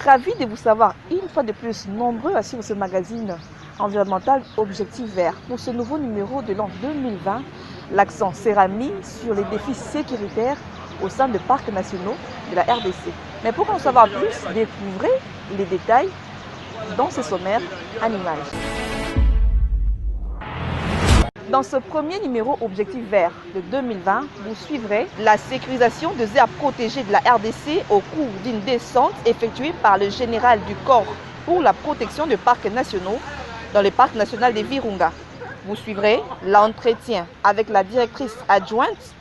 Ravi de vous savoir une fois de plus nombreux à suivre ce magazine environnemental Objectif Vert. Pour ce nouveau numéro de l'an 2020, l'accent sera mis sur les défis sécuritaires au sein des parcs nationaux de la RDC. Mais pour en savoir plus, découvrez les détails dans ce sommaire en images. Dans ce premier numéro Objectif Vert de 2020, vous suivrez la sécurisation des aires protégées de la RDC au cours d'une descente effectuée par le général du corps pour la protection des parcs nationaux dans le parc national des Virunga. Vous suivrez l'entretien avec la directrice adjointe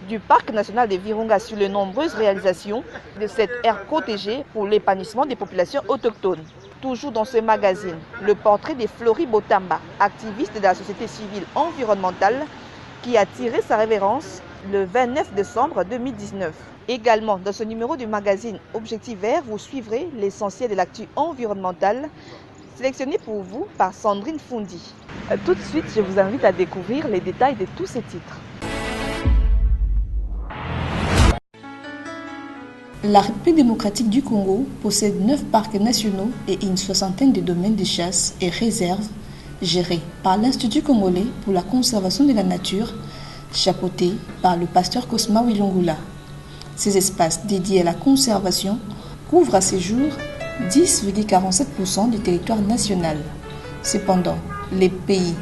du parc national des Virunga sur les nombreuses réalisations de cette aire protégée pour l'épanouissement des populations autochtones. Toujours dans ce magazine, le portrait de Florie Botamba, activiste de la société civile environnementale, qui a tiré sa révérence le 29 décembre 2019. Également, dans ce numéro du magazine Objectif Vert, vous suivrez l'essentiel de l'actu environnementale, sélectionné pour vous par Sandrine Fundi. Tout de suite, je vous invite à découvrir les détails de tous ces titres. La République démocratique du Congo possède 9 parcs nationaux et une soixantaine de domaines de chasse et réserves gérés par l'Institut congolais pour la conservation de la nature, chapeauté par le pasteur Cosma Wilongula. Ces espaces dédiés à la conservation couvrent à ce jour 10,47% du territoire national. Cependant, le pays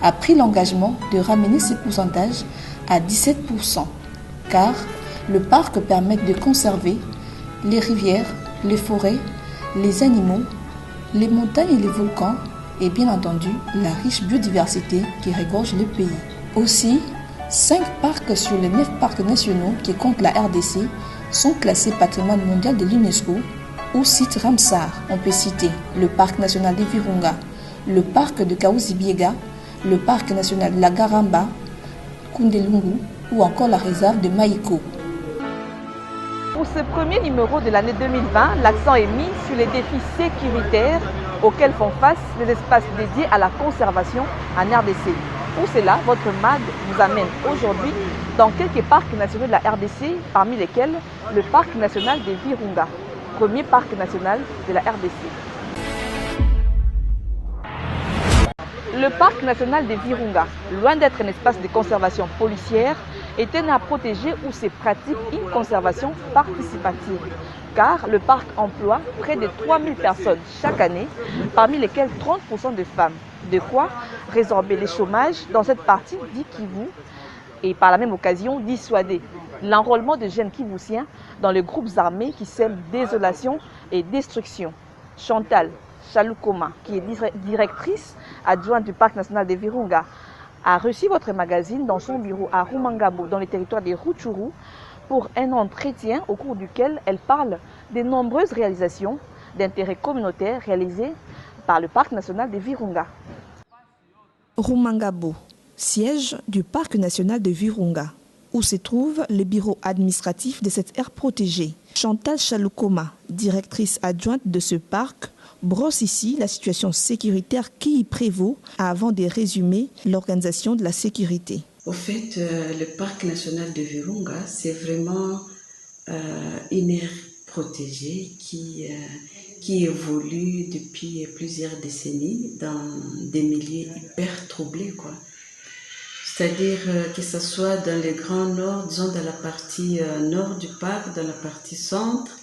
a pris l'engagement de ramener ce pourcentage à 17%, car le parc permet de conserver les rivières, les forêts, les animaux, les montagnes et les volcans et bien entendu la riche biodiversité qui regorge le pays. Aussi, 5 parcs sur les 9 parcs nationaux qui comptent la RDC sont classés patrimoine mondial de l'UNESCO ou site Ramsar. On peut citer le parc national des Virunga, le parc de Kaouzi-Biega, le parc national de la Garamba, Kundelungu ou encore la réserve de Maïko. Pour ce premier numéro de l'année 2020, l'accent est mis sur les défis sécuritaires auxquels font face les espaces dédiés à la conservation en RDC. Pour cela, votre MAG vous amène aujourd'hui dans quelques parcs nationaux de la RDC, parmi lesquels le parc national des Virunga, premier parc national de la RDC. Le parc national des Virunga, loin d'être un espace de conservation policière, est un à protéger où se pratique une conservation participative, car le parc emploie près de 3000 personnes chaque année, parmi lesquelles 30% de femmes. De quoi résorber le chômage dans cette partie du Kivu et par la même occasion dissuader l'enrôlement de jeunes Kivusiens dans les groupes armés qui sèment désolation et destruction. Chantal Chalukoma, qui est directrice adjointe du parc national des Virunga, a reçu votre magazine dans son bureau à Rumangabo, dans le territoire de Rutshuru, pour un entretien au cours duquel elle parle des nombreuses réalisations d'intérêt communautaire réalisées par le parc national des Virunga. Rumangabo, siège du parc national de Virunga, où se trouve le bureau administratif de cette aire protégée. Chantal Chalukoma, directrice adjointe de ce parc, brosse ici la situation sécuritaire qui y prévaut avant de résumer l'organisation de la sécurité. Au fait, le parc national de Virunga, c'est vraiment une aire protégée qui évolue depuis plusieurs décennies dans des milieux hyper troublés, quoi. C'est-à-dire que ce soit dans le Grand Nord, disons dans la partie nord du parc, dans la partie centre,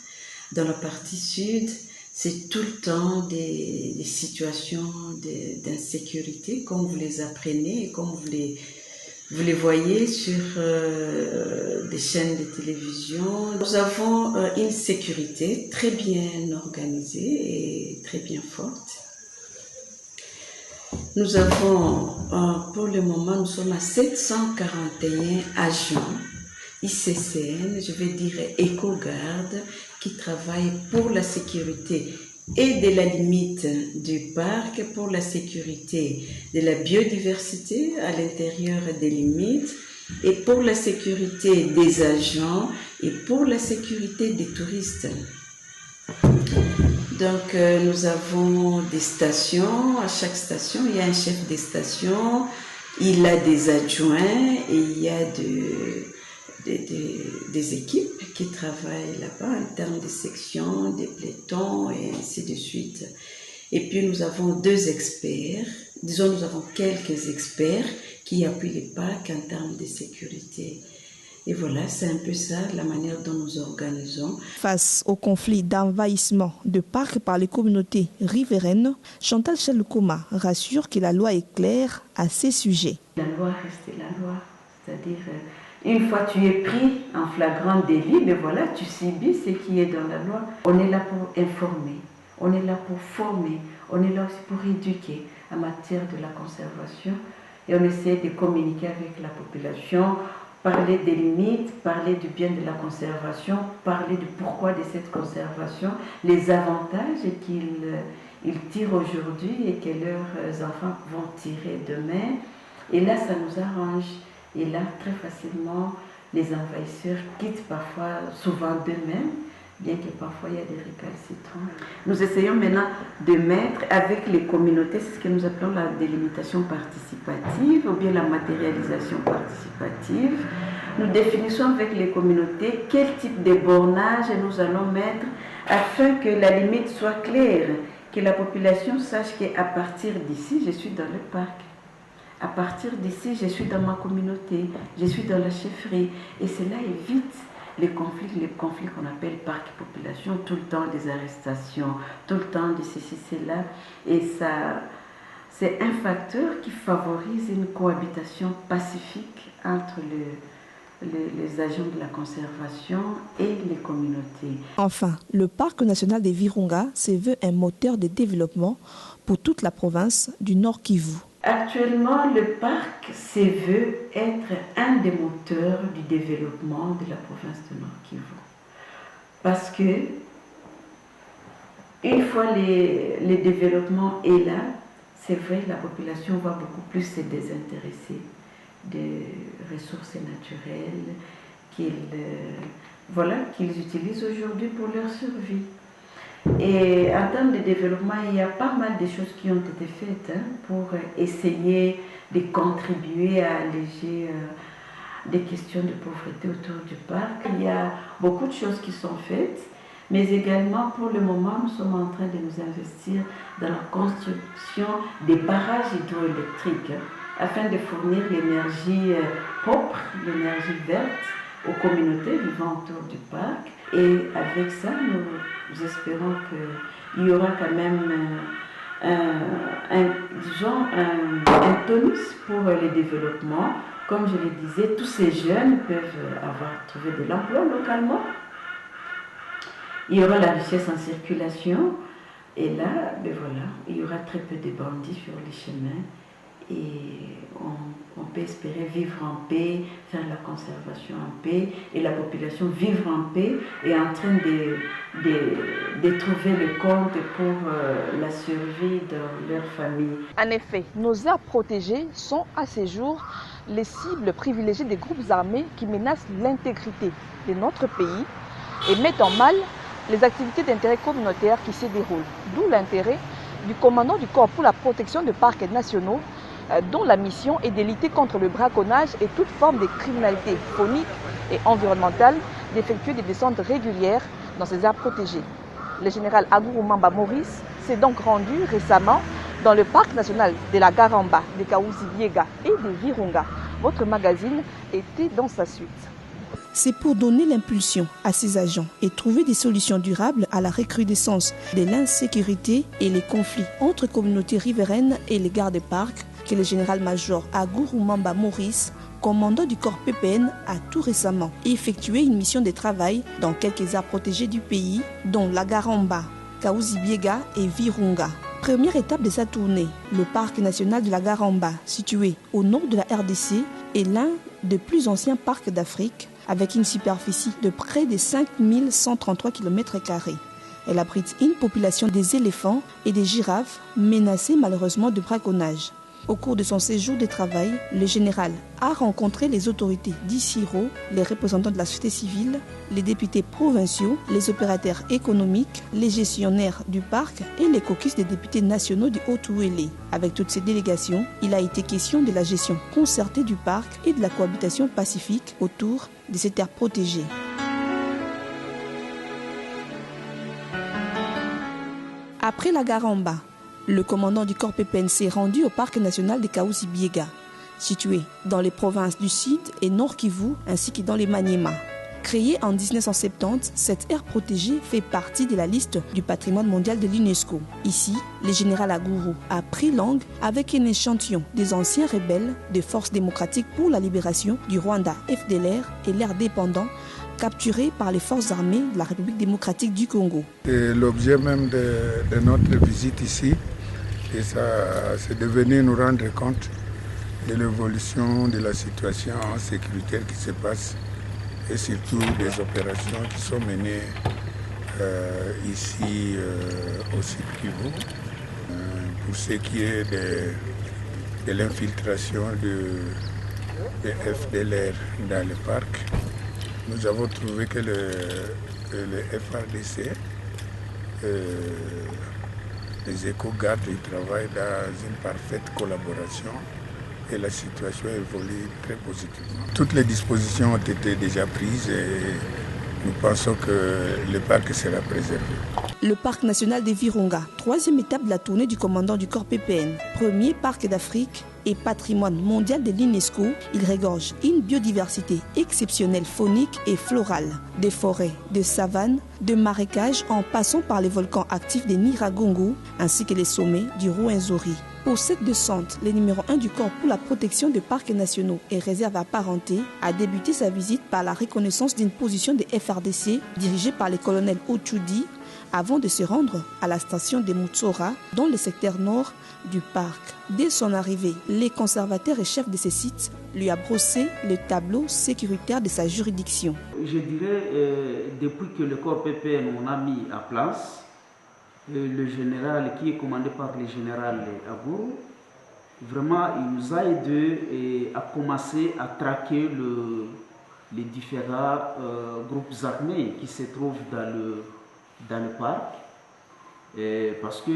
dans la partie sud, c'est tout le temps des situations d'insécurité, comme vous les apprenez et comme vous les voyez sur des chaînes de télévision. Nous avons une sécurité très bien organisée et très bien forte. Nous avons, pour le moment, nous sommes à 741 agents ICCN, je vais dire éco-garde, qui travaillent pour la sécurité et de la limite du parc, pour la sécurité de la biodiversité à l'intérieur des limites, et pour la sécurité des agents et pour la sécurité des touristes. Donc nous avons des stations, à chaque station il y a un chef de station, il a des adjoints et il y a des équipes qui travaillent là-bas en termes de sections, des pelotons et ainsi de suite. Et puis nous avons 2 experts, disons nous avons quelques experts qui appuient les parcs en termes de sécurité. Et voilà, c'est un peu ça la manière dont nous organisons. Face au conflit d'envahissement de parcs par les communautés riveraines, Chantal Chalukoma rassure que la loi est claire à ces sujets. La loi reste la loi, c'est-à-dire une fois tu es pris en flagrant délit, mais voilà, tu subis ce qui est dans la loi. On est là pour informer, on est là pour former, on est là aussi pour éduquer en matière de la conservation et on essaie de communiquer avec la population, parler des limites, parler du bien de la conservation, parler du pourquoi de cette conservation, les avantages qu'ils tirent aujourd'hui et que leurs enfants vont tirer demain. Et là, ça nous arrange. Et là, très facilement, les envahisseurs quittent parfois, souvent d'eux-mêmes, bien que parfois il y a des récalcitrants. Nous essayons maintenant de mettre avec les communautés, c'est ce que nous appelons la délimitation participative ou bien la matérialisation participative. Nous définissons avec les communautés quel type de bornage nous allons mettre afin que la limite soit claire, que la population sache qu'à partir d'ici, je suis dans le parc. À partir d'ici, je suis dans ma communauté, je suis dans la chefferie. Et cela évite les conflits qu'on appelle parc-population, tout le temps des arrestations, tout le temps de ceci, cela. Et ça, c'est un facteur qui favorise une cohabitation pacifique entre les agents de la conservation et les communautés. Enfin, le parc national des Virunga se veut un moteur de développement pour toute la province du Nord Kivu. Actuellement, le parc se veut être un des moteurs du développement de la province de Nord Kivu. Parce que, une fois le développement est là, c'est vrai, la population va beaucoup plus se désintéresser des ressources naturelles qu'ils utilisent aujourd'hui pour leur survie. Et en termes de développement, il y a pas mal de choses qui ont été faites pour essayer de contribuer à alléger des questions de pauvreté autour du parc. Il y a beaucoup de choses qui sont faites, mais également pour le moment, nous sommes en train de nous investir dans la construction des barrages hydroélectriques afin de fournir l'énergie propre, l'énergie verte aux communautés vivant autour du parc. Et avec ça, nous espérons qu'il y aura quand même un tonus pour le développement. Comme je le disais, tous ces jeunes peuvent avoir trouvé de l'emploi localement. Il y aura la richesse en circulation. Et là, il y aura très peu de bandits sur les chemins. Et on peut espérer vivre en paix, faire la conservation en paix, et la population vivre en paix et en train de trouver le compte pour la survie de leur famille. En effet, nos aires protégées sont à ce jour les cibles privilégiées des groupes armés qui menacent l'intégrité de notre pays et mettent en mal les activités d'intérêt communautaire qui s'y déroulent. D'où l'intérêt du commandant du corps pour la protection des parcs nationaux, dont la mission est de lutter contre le braconnage et toute forme de criminalité faunique et environnementale, d'effectuer des descentes régulières dans ces aires protégées. Le général Aguru Mamba Maurice s'est donc rendu récemment dans le parc national de la Garamba, de Kaouzi-Biega et de Virunga. Votre magazine était dans sa suite. C'est pour donner l'impulsion à ces agents et trouver des solutions durables à la recrudescence de l'insécurité et les conflits entre communautés riveraines et les gardes-parcs que le général-major Aguru Mamba Maurice, commandant du corps PPN, a tout récemment effectué une mission de travail dans quelques aires protégées du pays, dont la Garamba, Kaouzi-Biega et Virunga. Première étape de sa tournée, le parc national de la Garamba, situé au nord de la RDC, est l'un des plus anciens parcs d'Afrique, avec une superficie de près de 5133 km². Elle abrite une population des éléphants et des girafes menacées malheureusement de braconnage. Au cours de son séjour de travail, le général a rencontré les autorités d'Issiro, les représentants de la société civile, les députés provinciaux, les opérateurs économiques, les gestionnaires du parc et les caucus des députés nationaux du Haut-Ouélé. Avec toutes ces délégations, il a été question de la gestion concertée du parc et de la cohabitation pacifique autour de ces terres protégées. Après la Garamba, le commandant du corps PPN s'est rendu au parc national de Kaouzi-Biega, situé dans les provinces du Sud et Nord Kivu ainsi que dans les Maniema. Créée en 1970, cette aire protégée fait partie de la liste du patrimoine mondial de l'UNESCO. Ici, le général Agourou a pris langue avec un échantillon des anciens rebelles des forces démocratiques pour la libération du Rwanda FDLR et l'air dépendant capturés par les forces armées de la République démocratique du Congo. C'est l'objet même de notre visite ici, et ça, c'est de venir nous rendre compte de l'évolution de la situation sécuritaire qui se passe et surtout des opérations qui sont menées ici au Sud Kivu pour ce qui est de l'infiltration de FDLR dans le parc. Nous avons trouvé que le FARDC, les éco-gardes, ils travaillent dans une parfaite collaboration et la situation évolue très positivement. Toutes les dispositions ont été déjà prises et nous pensons que le parc sera préservé. Le parc national des Virunga, troisième étape de la tournée du commandant du corps PPN, premier parc d'Afrique et patrimoine mondial de l'UNESCO, il regorge une biodiversité exceptionnelle phonique et florale, des forêts, de savanes, de marécages en passant par les volcans actifs des Nyiragongo ainsi que les sommets du Rwenzori. Pour cette descente, le numéro 1 du corps pour la protection des parcs nationaux et réserves apparentées a débuté sa visite par la reconnaissance d'une position de FARDC dirigée par le colonel Ochudi avant de se rendre à la station de Mutsora dans le secteur nord du parc. Dès son arrivée, les conservateurs et chefs de ces sites lui a brossé le tableau sécuritaire de sa juridiction. Je dirais, depuis que le corps PPN on a mis à place, le général qui est commandé par le général Agourou, vraiment il nous a aidés à commencer à traquer les différents groupes armés qui se trouvent dans le parc. Parce que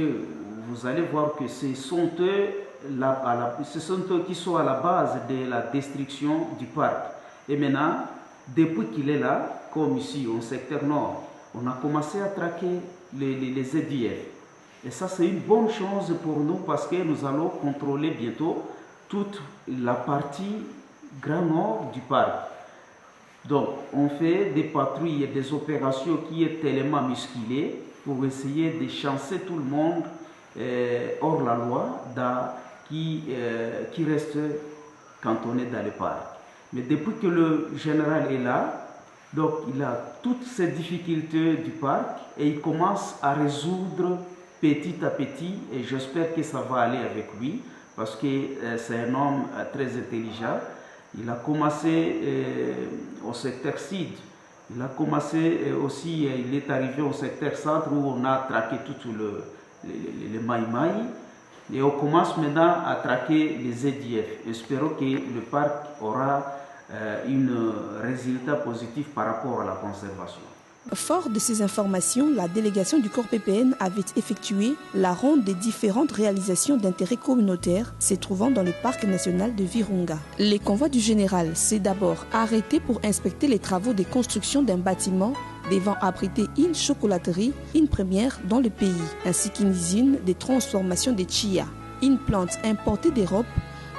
vous allez voir que ce sont eux qui sont à la base de la destruction du parc. Et maintenant, depuis qu'il est là, comme ici au secteur nord, on a commencé à traquer les EDF. Et ça, c'est une bonne chose pour nous parce que nous allons contrôler bientôt toute la partie grand nord du parc. Donc, on fait des patrouilles et des opérations qui est tellement musclées pour essayer de chancer tout le monde hors la loi qui reste cantonné dans le parc. Mais depuis que le général est là, donc il a toutes ces difficultés du parc et il commence à résoudre petit à petit et j'espère que ça va aller avec lui parce que c'est un homme très intelligent. Il a commencé au secteur sud, il a commencé aussi, il est arrivé au secteur centre où on a traqué tout les maïmaï et on commence maintenant à traquer les EDF. Espérons que le parc aura un résultat positif par rapport à la conservation. Fort de ces informations, la délégation du corps PPN avait effectué la ronde des différentes réalisations d'intérêt communautaire se trouvant dans le parc national de Virunga. Les convois du général s'est d'abord arrêté pour inspecter les travaux de construction d'un bâtiment devant abriter une chocolaterie, une première dans le pays, ainsi qu'une usine de transformation de chia, une plante importée d'Europe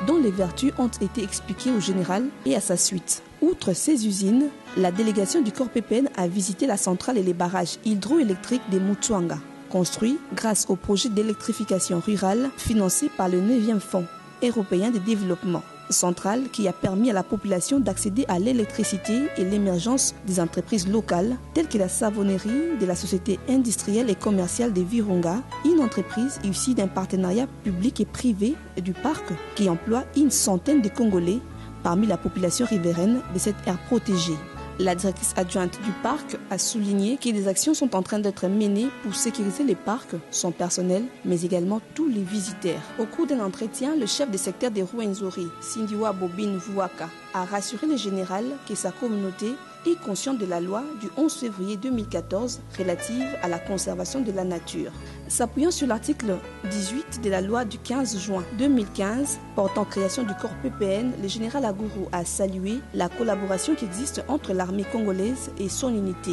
dont les vertus ont été expliquées au général et à sa suite. Outre ces usines, la délégation du corps PPN a visité la centrale et les barrages hydroélectriques de Mutswanga, construits grâce au projet d'électrification rurale financé par le 9e Fonds européen de développement. Centrale qui a permis à la population d'accéder à l'électricité et l'émergence des entreprises locales telles que la savonnerie de la société industrielle et commerciale de Virunga, une entreprise issue d'un partenariat public et privé du parc qui emploie une centaine de Congolais parmi la population riveraine de cette aire protégée. La directrice adjointe du parc a souligné que des actions sont en train d'être menées pour sécuriser les parcs, son personnel, mais également tous les visiteurs. Au cours d'un entretien, le chef des secteurs des Rwenzori, Sindiwa Bobine Vuaka, a rassuré le général que sa communauté est consciente de la loi du 11 février 2014 relative à la conservation de la nature. S'appuyant sur l'article 18 de la loi du 15 juin 2015 portant création du corps PPN, le général Agourou a salué la collaboration qui existe entre l'armée congolaise et son unité.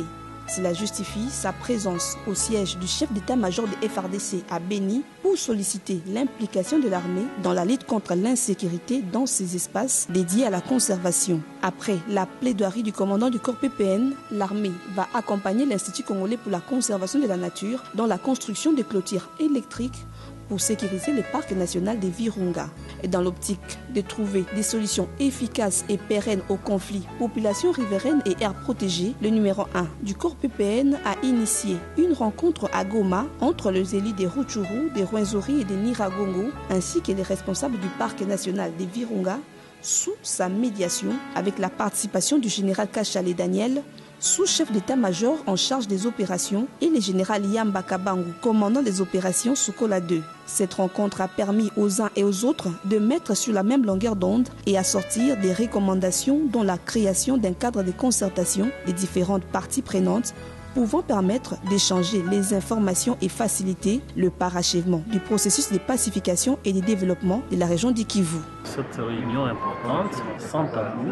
Cela justifie sa présence au siège du chef d'état-major de FARDC à Béni pour solliciter l'implication de l'armée dans la lutte contre l'insécurité dans ces espaces dédiés à la conservation. Après la plaidoirie du commandant du corps PPN, l'armée va accompagner l'Institut congolais pour la conservation de la nature dans la construction de clôtures électriques pour sécuriser le parc national des Virunga. Et dans l'optique de trouver des solutions efficaces et pérennes aux conflits population riveraine et aires protégées, le numéro 1 du corps PPN a initié une rencontre à Goma entre les élus des Rutshuru, des Rwenzori et des Niragongo, ainsi que les responsables du parc national des Virunga, sous sa médiation avec la participation du général Kachale Daniel, sous-chef d'état-major en charge des opérations, et le général Yamba Kabangu, commandant des opérations Sokola 2. Cette rencontre a permis aux uns et aux autres de mettre sur la même longueur d'onde et à sortir des recommandations dont la création d'un cadre de concertation des différentes parties prenantes pouvant permettre d'échanger les informations et faciliter le parachèvement du processus de pacification et de développement de la région du Kivu. Cette réunion importante, sans tabou,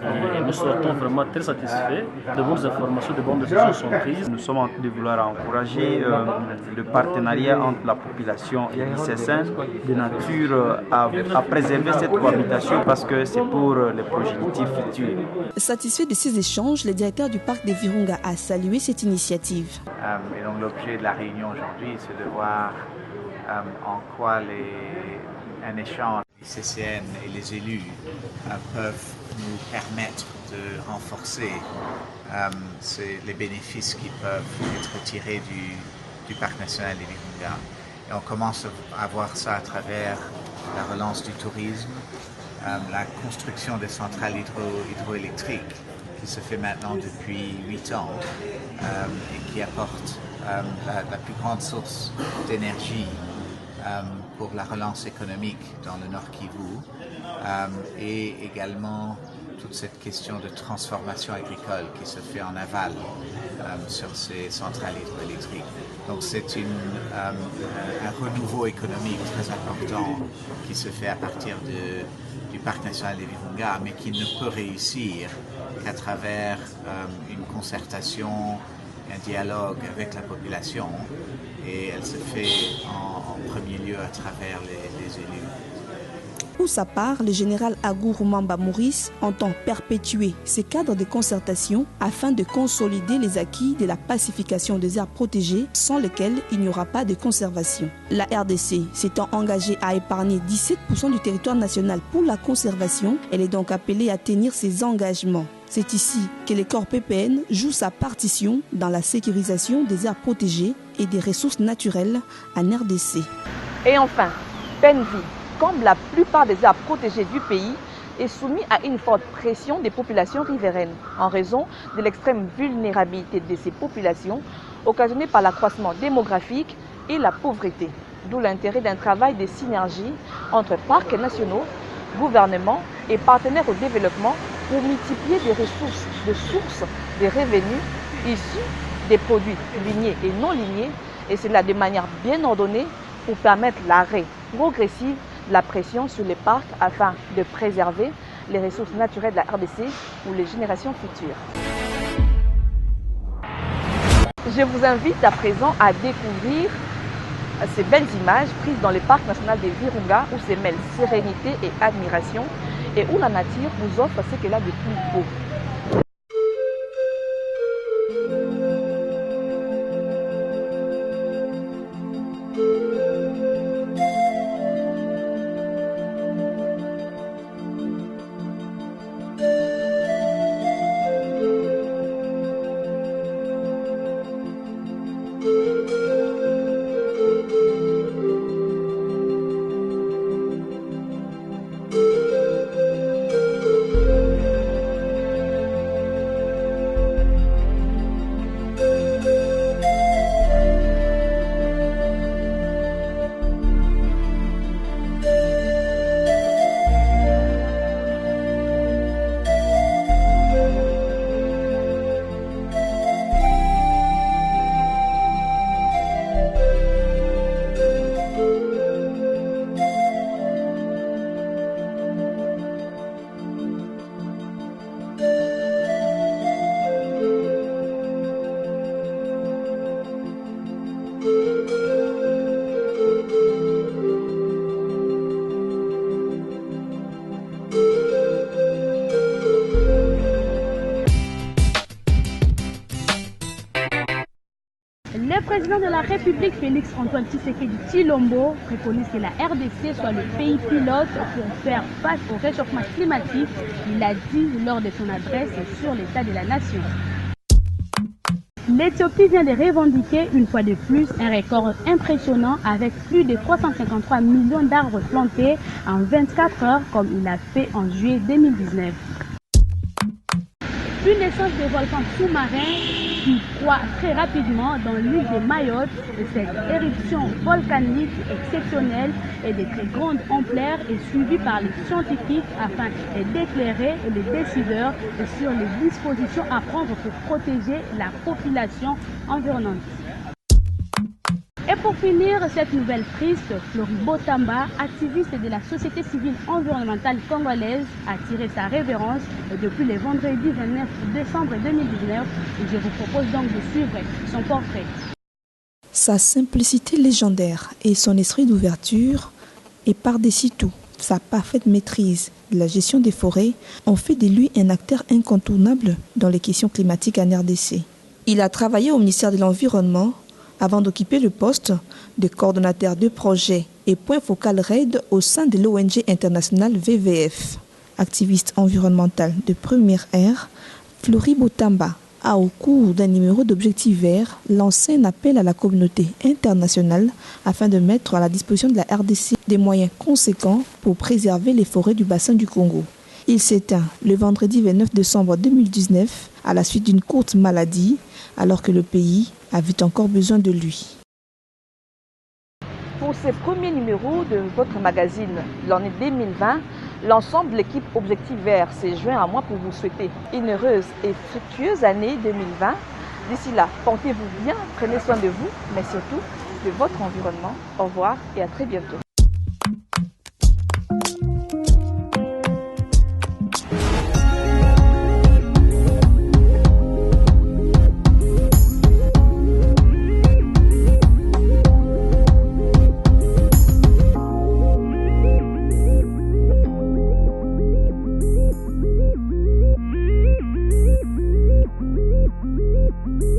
et nous sortons vraiment très satisfaits. De bonnes informations, de bonnes décisions sont prises. Nous sommes en train de vouloir encourager le partenariat entre la population et l'ICSN de nature à préserver cette cohabitation parce que c'est pour les progénitifs futurs. Satisfait de ces échanges, le directeur du parc des Virunga a salué cette initiative. Et donc l'objet de la réunion aujourd'hui, c'est de voir en quoi un échange les CCN et les élus peuvent nous permettre de renforcer les bénéfices qui peuvent être tirés du parc national des Virunga. Et on commence à voir ça à travers la relance du tourisme, la construction des centrales hydroélectriques qui se fait maintenant depuis 8 ans et qui apporte la plus grande source d'énergie pour la relance économique dans le Nord Kivu et également toute cette question de transformation agricole qui se fait en aval sur ces centrales hydroélectriques. Donc c'est un renouveau économique très important qui se fait à partir du parc national des Virunga, mais qui ne peut réussir qu'à travers une concertation, un dialogue avec la population, et elle se fait en premier lieu à travers les élus. Pour sa part, le général Agourou Mamba Maurice entend perpétuer ces cadres de concertation afin de consolider les acquis de la pacification des aires protégées sans lesquelles il n'y aura pas de conservation. La RDC s'étant engagée à épargner 17% du territoire national pour la conservation, elle est donc appelée à tenir ses engagements. C'est ici que le corps PPN joue sa partition dans la sécurisation des aires protégées et des ressources naturelles en RDC. Et enfin, Penvi, comme la plupart des aires protégées du pays, est soumis à une forte pression des populations riveraines en raison de l'extrême vulnérabilité de ces populations occasionnée par l'accroissement démographique et la pauvreté. D'où l'intérêt d'un travail de synergie entre parcs nationaux, gouvernements et partenaires au développement pour multiplier des ressources, des sources de revenus issus des produits lignés et non lignés, et cela de manière bien ordonnée pour permettre l'arrêt progressif de la pression sur les parcs afin de préserver les ressources naturelles de la RDC pour les générations futures. Je vous invite à présent à découvrir ces belles images prises dans le parc national des Virunga où se mêlent sérénité et admiration et où la nature vous offre ce qu'elle a de plus beau. Le président de la République, Félix-Antoine Tshisekedi Tshilombo, préconise que la RDC soit le pays pilote pour faire face au réchauffement climatique. Il l'a dit lors de son adresse sur l'état de la nation. L'Éthiopie vient de revendiquer une fois de plus un record impressionnant avec plus de 353 millions d'arbres plantés en 24 heures comme il a fait en juillet 2019. Une naissance de volcans sous-marins qui croît très rapidement dans l'île de Mayotte. Cette éruption volcanique exceptionnelle et de très grande ampleur est suivie par les scientifiques afin d'éclairer les décideurs sur les dispositions à prendre pour protéger la population environnante. Et pour finir cette nouvelle triste, Flori Botamba, activiste de la société civile environnementale congolaise, a tiré sa révérence depuis le vendredi 29 décembre 2019. Et je vous propose donc de suivre son portrait. Sa simplicité légendaire et son esprit d'ouverture, et par-dessus tout, sa parfaite maîtrise de la gestion des forêts ont fait de lui un acteur incontournable dans les questions climatiques en RDC. Il a travaillé au ministère de l'Environnement avant d'occuper le poste de coordonnateur de projet et point focal RAID au sein de l'ONG internationale WWF. Activiste environnemental de première ère, Flori Botamba a, au cours d'un numéro d'Objectifs Verts, lancé un appel à la communauté internationale afin de mettre à la disposition de la RDC des moyens conséquents pour préserver les forêts du bassin du Congo. Il s'éteint le vendredi 29 décembre 2019 à la suite d'une courte maladie, alors que le pays avait encore besoin de lui. Pour ces premiers numéros de votre magazine de l'année 2020, l'ensemble de l'équipe Objectifs Verts s'est joint à moi pour vous souhaiter une heureuse et fructueuse année 2020. D'ici là, portez-vous bien, prenez soin de vous, mais surtout de votre environnement. Au revoir et à très bientôt.